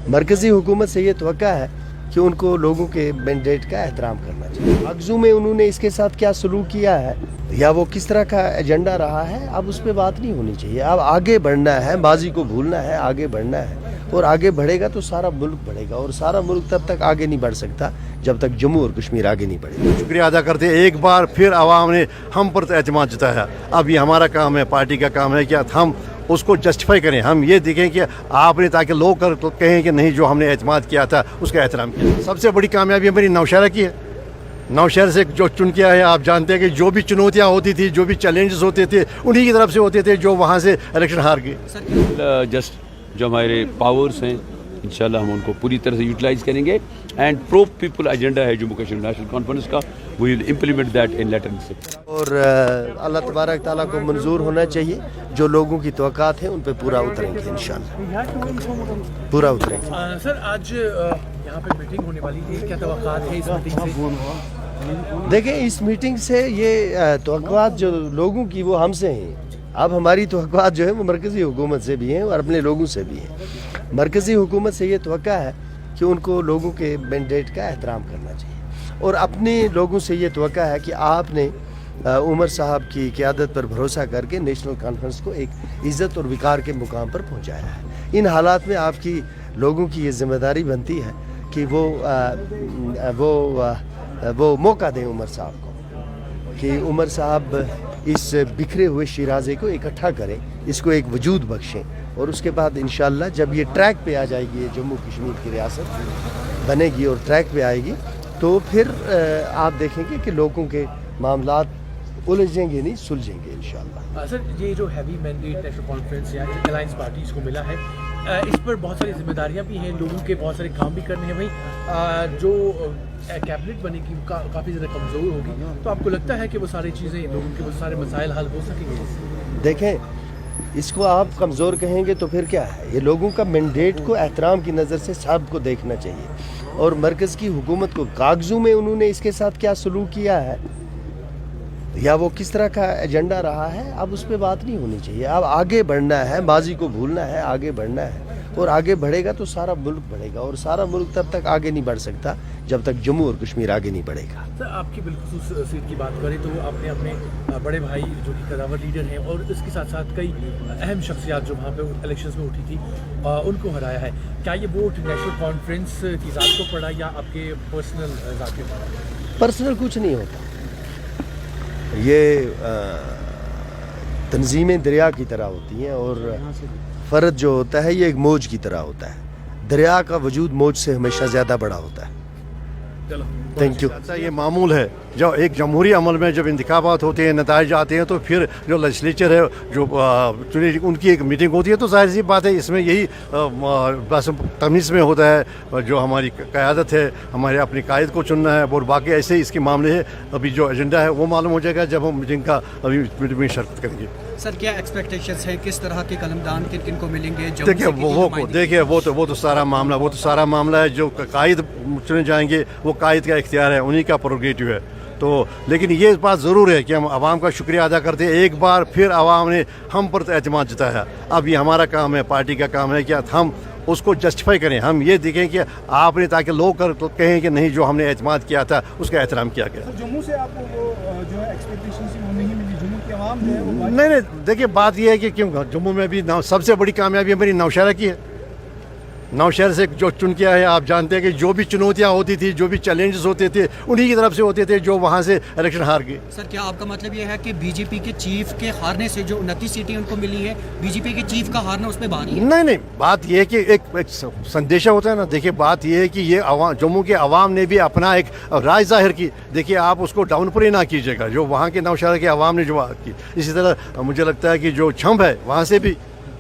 मरकज़ी हुकूमत से ये तवक्का है कि उनको लोगों के मैंडेट का एहतराम करना चाहिए। मगजू में उन्होंने इसके साथ क्या सलूक किया है या वो किस तरह का एजेंडा रहा है, अब उस पर बात नहीं होनी चाहिए। अब आगे बढ़ना है, माजी को भूलना है, आगे बढ़ना है, और आगे बढ़ेगा तो सारा मुल्क बढ़ेगा, और सारा मुल्क तब तक आगे नहीं बढ़ सकता जब तक जम्मू और कश्मीर आगे नहीं बढ़ेगा। शुक्रिया अदा करते हैं, एक बार फिर आवाम ने हम पर एतमाद जताया। अब ये हमारा काम है, पार्टी का काम है कि हम उसको जस्टिफाई करें, हम ये देखें कि आपने, ताकि लोग कहें कि नहीं, जो हमने एतमाद किया था उसका एहतराम किया। सबसे बड़ी कामयाबी हमारी नौशहरा की है। नौशहर से जो चुन किया है, आप जानते हैं कि जो भी चुनौतियाँ होती थी, जो भी चैलेंजेस होते थे, उन्हीं की तरफ से होते थे जो वहाँ से इलेक्शन हार गए। जस्ट जो हमारे पावर्स हैं इंशाल्लाह हम उनको पूरी तरह से यूटिलाइज करेंगे, एंड प्रो पीपल एजेंडा है जम्मू कश्मीर नेशनल कॉन्फ्रेंस का, we will implement that in letter से। और अल्लाह तबारक ताला को मंजूर होना चाहिए, जो लोगों की तवक्कात हैं उन पे पूरा उतरेंगे इंशाल्लाह, पूरा उतरेंगे। सर आज यहाँ पे मीटिंग होने वाली है, क्या तवक्कात है इस मीटिंग से? देखें, इस मीटिंग से ये तवक्कुआत जो लोगों की वो हमसे हैं। अब हमारी तवक्कुआत जो है वो मरकज़ी हुकूमत से भी हैं और अपने लोगों से भी हैं। मरकज़ी हुकूमत से ये तवक्का है कि उनको लोगों के मैंडेट का एहतराम करना चाहिए, और अपने लोगों से ये तवक्का है कि आपने उमर साहब की क़यादत पर भरोसा करके नेशनल कॉन्फ्रेंस को एक इज़्ज़त और विकार के मुकाम पर पहुँचाया है। इन हालात में आपकी लोगों की ये ज़िम्मेदारी बनती है कि वो मौका दें उमर साहब को, कि उमर साहब इस बिखरे हुए शिराज़े को इकट्ठा करें, इसको एक वजूद बख्शें, और उसके बाद इंशाअल्लाह जब ये ट्रैक पे आ जाएगी, ये जम्मू कश्मीर की रियासत बनेगी और ट्रैक पे आएगी, तो फिर आप देखेंगे कि लोगों के मामलात उलझेंगे नहीं, सुलझेंगे इंशाअल्लाह। सर ये जो हैवी मैंडेट नेशनल कॉन्फ्रेंस या अलायंस पार्टीज़ को मिला है, इस पर बहुत सारी जिम्मेदारियां भी हैं, लोगों के बहुत सारे काम भी करने हैं। भाई जो कैबिनेट बनेगी काफ़ी ज़्यादा कमज़ोर होगी, तो आपको लगता है कि वो सारी चीज़ें, लोगों के वो सारे मसाइल हल हो सकेंगे? देखें, इसको आप कमज़ोर कहेंगे तो फिर क्या है, ये लोगों का मैंडेट को एहतराम की नज़र से सबको देखना चाहिए, और मरकज़ की हुकूमत को कागजों में उन्होंने इसके साथ क्या सलूक किया है या वो किस तरह का एजेंडा रहा है, अब उस पर बात नहीं होनी चाहिए। अब आगे बढ़ना है, माजी को भूलना है, आगे बढ़ना है, और आगे बढ़ेगा तो सारा मुल्क बढ़ेगा, और सारा मुल्क तब तक आगे नहीं बढ़ सकता जब तक जम्मू और कश्मीर आगे नहीं बढ़ेगा। सर आपकी बिलखुसूस सीट की बात करें तो आपने अपने बड़े भाई जो कि कदावर लीडर हैं, और इसके साथ साथ कई अहम शख्सियात जो वहाँ पे इलेक्शंस में उठी थी, उनको हराया है। क्या ये वोट नेशनल कॉन्फ्रेंस की ज़ात को पड़ा या आपके पर्सनल ज़ात को पड़ा? पर्सनल कुछ नहीं होता, ये तंजीमें दरिया की तरह होती हैं, और फ़र्द जो होता है ये एक मौज की तरह होता है। दरिया का वजूद मौज से हमेशा ज़्यादा बड़ा होता है। Thank you. ये मामूल है, जब एक जमहूरी अमल में जब इंतखाबात होते हैं, नताइज आते हैं, तो फिर जो लेजिस्लेचर है, जो उनकी एक मीटिंग होती है, तो जाहिर सी बात है इसमें यही बस तमीज़ में होता है, जो हमारी क़यादत है, हमारे अपने कायद को चुनना है, और बाकी ऐसे ही इसके मामले है। अभी जो एजेंडा है वो मालूम हो जाएगा जब हम मीटिंग का अभी मीटिंग में शिरकत करेंगे। सर क्या एक्सपेक्टेशंस है, किस तरह के कलमदान किन किन को मिलेंगे? देखिए वो तो सारा मामला है, जो कायद चुने जाएंगे वो कायद का इख्तियार है, उन्हीं का प्रोग्रेटिव है। तो लेकिन ये बात ज़रूर है कि हम आवाम का शुक्रिया अदा करते हैं, एक बार फिर आवाम ने हम पर एतमाद जताया। अब ये हमारा काम है, पार्टी का काम है कि हम उसको जस्टिफाई करें, हम ये देखें कि आपने, ताकि लोग कहें कि नहीं, जो हमने एतमाद किया था उसका एहतराम किया गया। जम्मू से आपको वो जो है एक्सपेक्टेशन वो नहीं मिली, जम्मू की आवाम जो है वो नहीं, देखिए बात ये है कि क्यों जम्मू में भी सबसे बड़ी कामयाबी हमारी नौशहरा की है। नौशहर से जो चुन किया है, आप जानते हैं कि जो भी चुनौतियाँ होती थी, जो भी चैलेंजेस होते थे, उन्हीं की तरफ से होते थे जो वहाँ से इलेक्शन हार गए। सर क्या आपका मतलब ये है कि बीजेपी के चीफ के हारने से जो 29 सीटें उनको मिली है, बीजेपी के चीफ का हारना उसमें बात नहीं, बात ये है कि एक संदेशा होता है ना। देखिए बात ये है कि ये जम्मू के अवाम ने भी अपना एक राय जाहिर की। देखिए आप उसको डाउन प्ले ना कीजिएगा, जो वहाँ के नौशहरा के अवाम ने जो की। इसी तरह मुझे लगता है कि जो छंभ है वहाँ से भी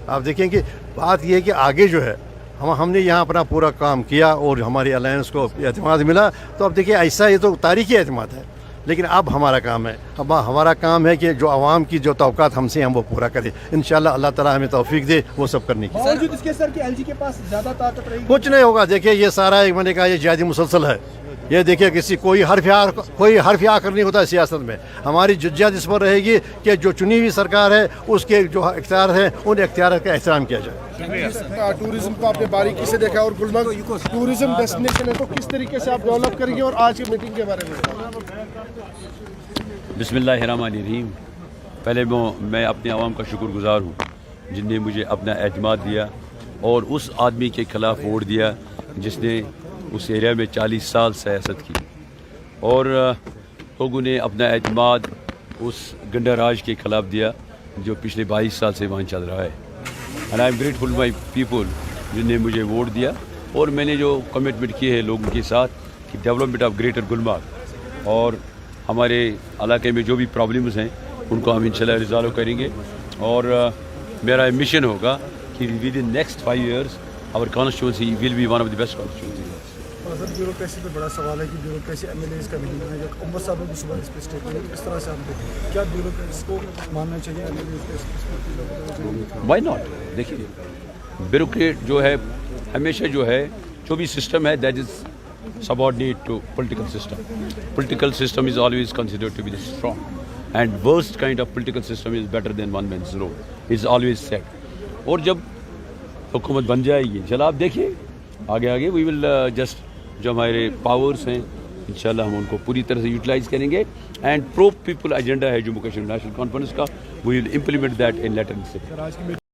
आप देखेंगे। बात ये है कि आगे जो है हमने यहाँ अपना पूरा काम किया और हमारी अलायंस को एतमाद मिला, तो अब देखिए ऐसा ये तो तारीखी एतमाद है, लेकिन अब हमारा काम है, अब हमारा काम है कि जो आवाम की जो तवक्कात हमसे हम वो पूरा करें। इंशाल्लाह अल्लाह ताला हमें तौफीक दे वो सब करने की। इसके सर की एलजी के पास ज़्यादा ताकत रहेगी? कुछ नहीं होगा, देखिए ये सारा एक मैंने कहा ये जिहादी मुसलसल है, یہ دیکھیے کسی کوئی حرف آخر نہیں ہوتا ہے سیاست میں. ہماری جدوجہد اس پر رہے گی کہ جو چنی ہوئی سرکار ہے اس کے جو اختیار ہیں ان اختیارات کا احترام کیا جائے. ٹورزم کو آپ نے باریکی سے دیکھا اور گلمرگ ٹورزم ڈیسٹینیشن ہے تو کس طریقے سے آپ ڈیولپ کریں گے اور آج کی میٹنگ کے بارے میں؟ بسم اللہ الرحمن الرحیم. پہلے میں اپنے عوام کا شکر گزار ہوں جن نے مجھے اپنا اعتماد دیا اور اس آدمی کے خلاف ووٹ دیا جس نے اس ایریا میں 40 سال سیاست کی, اور لوگوں نے اپنا اعتماد اس گنڈا راج کے خلاف دیا جو پچھلے 22 سال سے وہاں چل رہا ہے. And I am grateful my people جن نے مجھے ووٹ دیا, اور میں نے جو کمٹمنٹ کی ہے لوگوں کے ساتھ کہ ڈیولپمنٹ آف گریٹر گلمرگ اور ہمارے علاقے میں جو بھی پرابلمز ہیں ان کو ہم انشاءاللہ ریزالو کریں گے. اور میرا مشن ہوگا کہ within next 5 years our constituency will be one of the best constituency. Sir bureaucracy پہ بڑا سوال ہے کہ بیوروکریسی ایم ایل ایز کا نہیں ہے. عمر صاحب نے صبح اس پہ اسٹیٹمنٹ کس طرح سے آپ دیکھیں کیا بیوروکریسی کو ماننا چاہیے M L As? Why not. دیکھیے بیوروکریٹ جو ہے ہمیشہ جو ہے جو بھی سسٹم ہے that is subordinate to political system. Political system is always considered to be the strong, and worst kind of political system is better than one man's rule. It's always said. اور جب حکومت بن جائے گی چلو آپ دیکھیے آگے وی ول جسٹ جو ہمارے پاورس ہیں انشاءاللہ ہم ان کو پوری طرح سے یوٹیلائز کریں گے, اینڈ پرو پیپل ایجنڈا ہے جموں کشمیر نیشنل کانفرنس کا, we will implement that in letter.